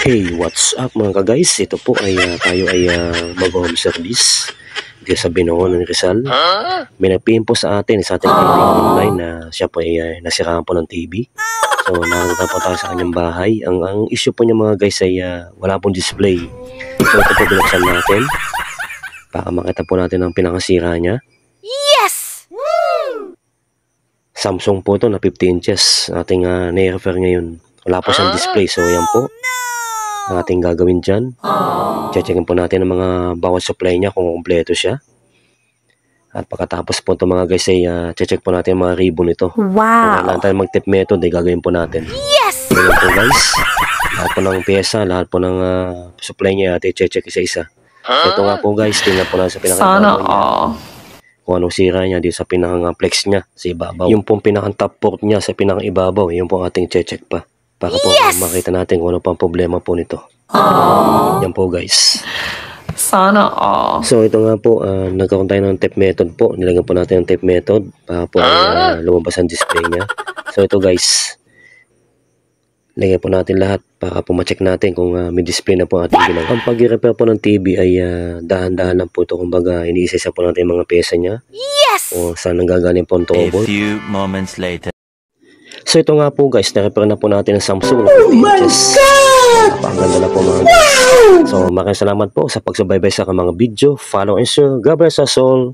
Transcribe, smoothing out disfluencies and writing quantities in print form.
Hey, what's up mga ka-guys? Ito po ay tayo ay mag-home service dito sa Binoon ng Rizal. May nag-PM po sa atin, sa ating online na siya po ay nasiraan po ng TV. So, nakakita po tayo sa kanyang bahay. Ang issue po niya mga guys ay wala pong display. So, ito po binuksan natin para makita po natin ang pinakasira niya. Yes! Samsung po ito na 50 inches. Ating na-refer ngayon. Wala po siyang display. So, yan po. Ang ating gagawin dyan. Checkin po natin ang mga bawat supply niya kung kompleto siya. At pagkatapos po ito mga guys ay check po natin ang mga ribbon nito. Wow! Kung kailangan tayo mag-tip method ay gagawin po natin. Yes! Ganyan po guys. Lahat po ng pyesa, lahat po ng supply niya at i-check isa-isa. Ito nga po guys, tingnan po natin sa pinakaibabaw niya. Kung anong sira niya dito sa pinaka-flex niya sa ibabaw. Yung pong pinaka-top port niya sa pinaka-ibabaw, yung po ating check pa. Para po makita natin kung ano pang problema po nito. Yan po guys. Sana all. So ito nga po, nagkaroon tayo ng tape method po. Nilagyan po natin ang tape method para po lumabas ang display niya. So ito guys, lagyan po natin lahat para po ma-check natin kung may display na po ating ginagawa. Ang pag-repair po ng TV ay dahan-dahan lang po ito. Kumbaga, iniisa po natin yung mga pyesa niya. Yes! O saan nanggagaling po ang trouble. A few moments later. So ito nga po guys, na-repair na po natin ang Samsung na 50 inches. Napakaganda na po mga guys. So maraming salamat po sa pagsubaybay sa mga video. Follow and share. God bless us all.